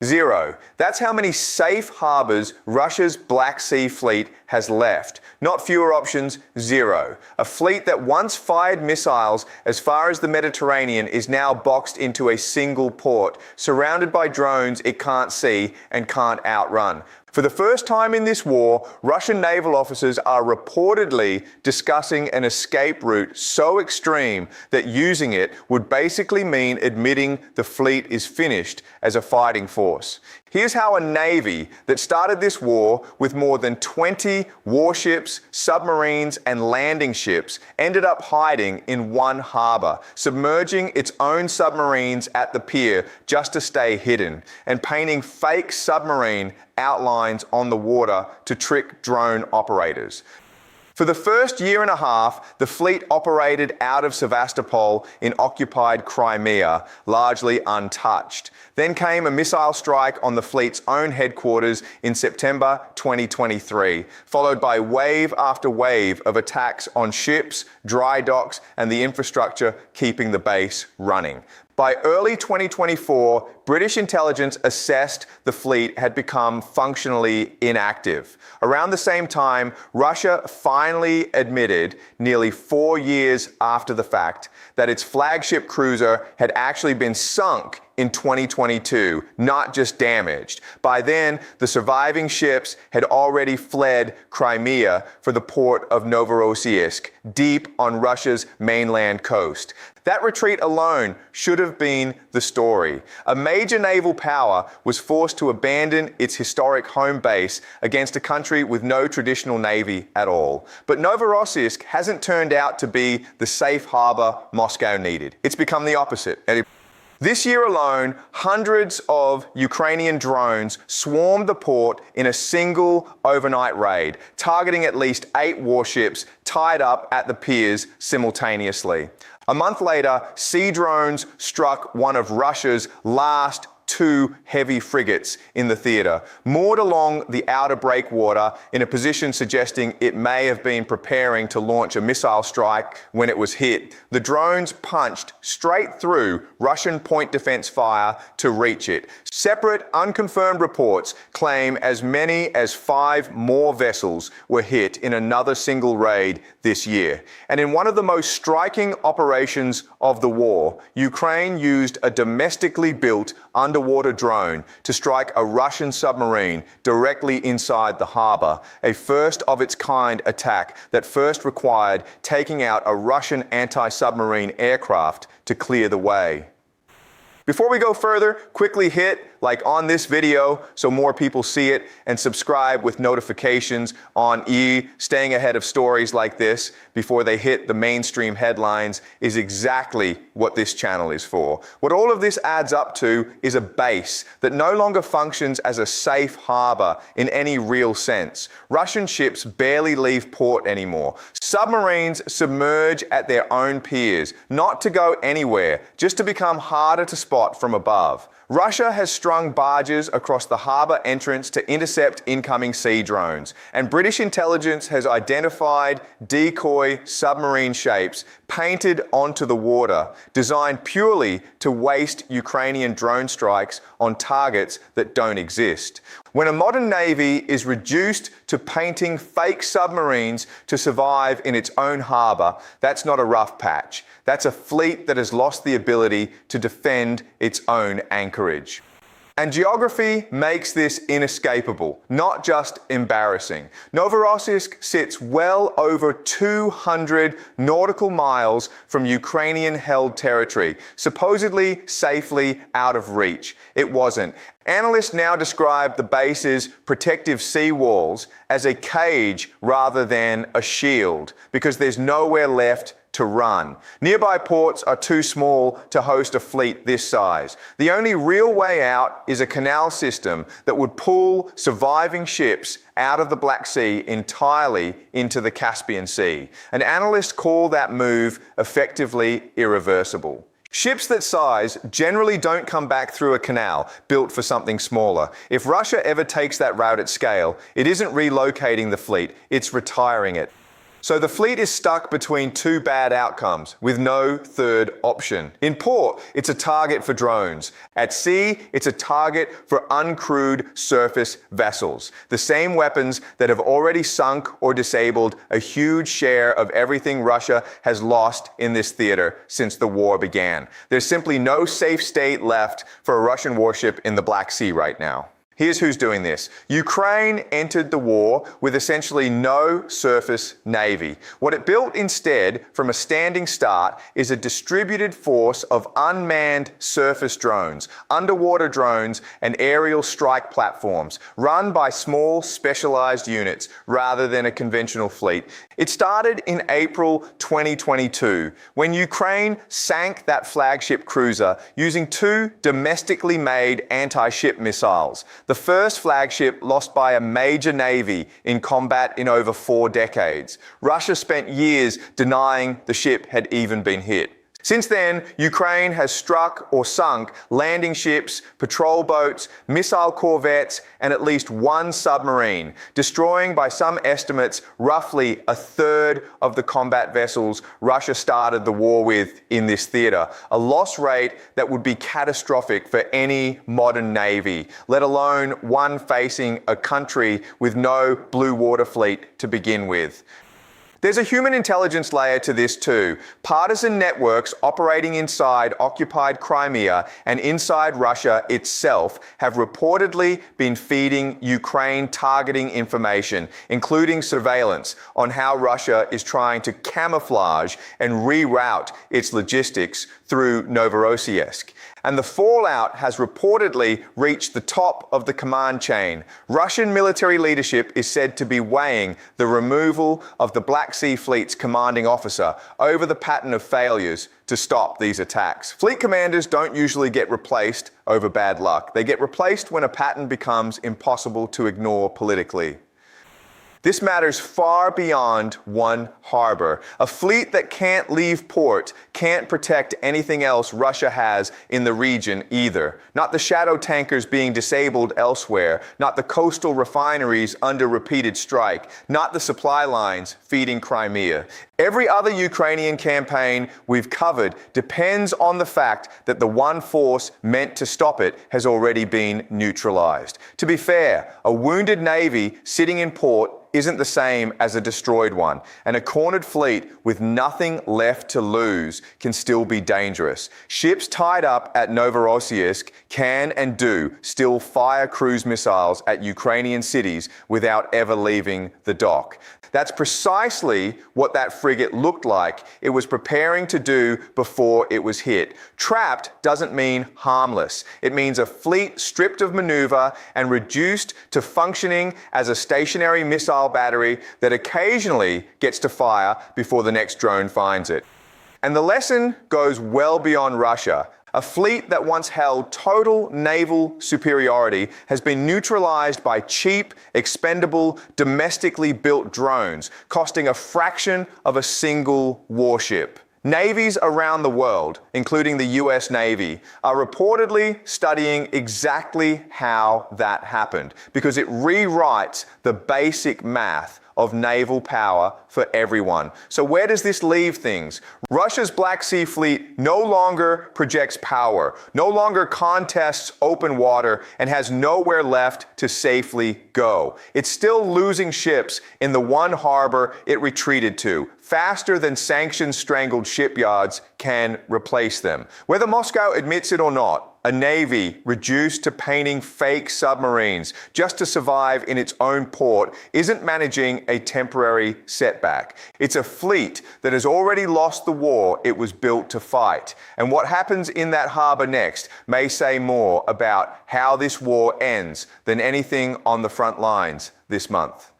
Zero. That's how many safe harbors Russia's Black Sea fleet has left. Not fewer options, zero. A fleet that once fired missiles as far as the Mediterranean is now boxed into a single port, surrounded by drones it can't see and can't outrun. For the first time in this war, Russian naval officers are reportedly discussing an escape route so extreme that using it would basically mean admitting the fleet is finished as a fighting force. Here's how a navy that started this war with more than 20 warships, submarines, and landing ships ended up hiding in one harbor, submerging its own submarines at the pier just to stay hidden, and painting fake submarine outlines on the water to trick drone operators. For the first year and a half, the fleet operated out of Sevastopol in occupied Crimea, largely untouched. Then came a missile strike on the fleet's own headquarters in September 2023, followed by wave after wave of attacks on ships, dry docks, and the infrastructure keeping the base running. By early 2024, British intelligence assessed the fleet had become functionally inactive. Around the same time, Russia finally admitted, nearly 4 years after the fact, that its flagship cruiser had actually been sunk in 2022, not just damaged. By then, the surviving ships had already fled Crimea for the port of Novorossiysk, deep on Russia's mainland coast. That retreat alone should have been the story. A major naval power was forced to abandon its historic home base against a country with no traditional navy at all. But Novorossiysk hasn't turned out to be the safe harbor Moscow needed. It's become the opposite. This year alone, hundreds of Ukrainian drones swarmed the port in a single overnight raid, targeting at least 8 warships tied up at the piers simultaneously. A month later, sea drones struck one of Russia's last 2 heavy frigates in the theater, moored along the outer breakwater in a position suggesting it may have been preparing to launch a missile strike when it was hit. The drones punched straight through Russian point defense fire to reach it. Separate, unconfirmed reports claim as many as 5 more vessels were hit in another single raid this year. And in one of the most striking operations of the war, Ukraine used a domestically built underwater drone to strike a Russian submarine directly inside the harbor, a first of its kind attack that first required taking out a Russian anti-submarine aircraft to clear the way. Before we go further, quickly hit like on this video so more people see it, and subscribe with notifications on E. Staying ahead of stories like this before they hit the mainstream headlines is exactly what this channel is for. What all of this adds up to is a base that no longer functions as a safe harbor in any real sense. Russian ships barely leave port anymore. Submarines submerge at their own piers, not to go anywhere, just to become harder to spot from above. Russia has strung barges across the harbor entrance to intercept incoming sea drones, and British intelligence has identified decoy submarine shapes painted onto the water, designed purely to waste Ukrainian drone strikes on targets that don't exist. When a modern navy is reduced to painting fake submarines to survive in its own harbor, that's not a rough patch. That's a fleet that has lost the ability to defend its own anchorage. And geography makes this inescapable, not just embarrassing. Novorossiysk sits well over 200 nautical miles from Ukrainian-held territory, supposedly safely out of reach. It wasn't. Analysts now describe the base's protective sea walls as a cage rather than a shield, because there's nowhere left to run. Nearby ports are too small to host a fleet this size. The only real way out is a canal system that would pull surviving ships out of the Black Sea entirely into the Caspian Sea. And analysts call that move effectively irreversible. Ships that size generally don't come back through a canal built for something smaller. If Russia ever takes that route at scale, it isn't relocating the fleet, it's retiring it. So the fleet is stuck between two bad outcomes with no third option. In port, it's a target for drones. At sea, it's a target for uncrewed surface vessels. The same weapons that have already sunk or disabled a huge share of everything Russia has lost in this theater since the war began. There's simply no safe state left for a Russian warship in the Black Sea right now. Here's who's doing this. Ukraine entered the war with essentially no surface navy. What it built instead, from a standing start, is a distributed force of unmanned surface drones, underwater drones, and aerial strike platforms, run by small specialized units rather than a conventional fleet. It started in April 2022, when Ukraine sank that flagship cruiser using two domestically made anti-ship missiles. The first flagship lost by a major navy in combat in over 4 decades. Russia spent years denying the ship had even been hit. Since then, Ukraine has struck or sunk landing ships, patrol boats, missile corvettes, and at least one submarine, destroying by some estimates roughly a third of the combat vessels Russia started the war with in this theater, a loss rate that would be catastrophic for any modern navy, let alone one facing a country with no blue water fleet to begin with. There's a human intelligence layer to this too. Partisan networks operating inside occupied Crimea and inside Russia itself have reportedly been feeding Ukraine targeting information, including surveillance on how Russia is trying to camouflage and reroute its logistics through Novorossiysk. And the fallout has reportedly reached the top of the command chain. Russian military leadership is said to be weighing the removal of the Black Sea Fleet's commanding officer over the pattern of failures to stop these attacks. Fleet commanders don't usually get replaced over bad luck. They get replaced when a pattern becomes impossible to ignore politically. This matters far beyond one harbor. A fleet that can't leave port can't protect anything else Russia has in the region either. Not the shadow tankers being disabled elsewhere, not the coastal refineries under repeated strike, not the supply lines feeding Crimea. Every other Ukrainian campaign we've covered depends on the fact that the one force meant to stop it has already been neutralized. To be fair, a wounded navy sitting in port isn't the same as a destroyed one, and a cornered fleet with nothing left to lose can still be dangerous. Ships tied up at Novorossiysk can and do still fire cruise missiles at Ukrainian cities without ever leaving the dock. That's precisely what that frigate looked like it was preparing to do before it was hit. Trapped doesn't mean harmless. It means a fleet stripped of maneuver and reduced to functioning as a stationary missile battery that occasionally gets to fire before the next drone finds it. And the lesson goes well beyond Russia. A fleet that once held total naval superiority has been neutralized by cheap, expendable, domestically built drones, costing a fraction of a single warship. Navies around the world, including the US Navy, are reportedly studying exactly how that happened, because it rewrites the basic math of naval power for everyone. So where does this leave things? Russia's Black Sea Fleet no longer projects power, no longer contests open water, and has nowhere left to safely go. It's still losing ships in the one harbor it retreated to, faster than sanction-strangled shipyards can replace them. Whether Moscow admits it or not, a navy reduced to painting fake submarines just to survive in its own port isn't managing a temporary setback. It's a fleet that has already lost the war it was built to fight. And what happens in that harbor next may say more about how this war ends than anything on the front lines this month.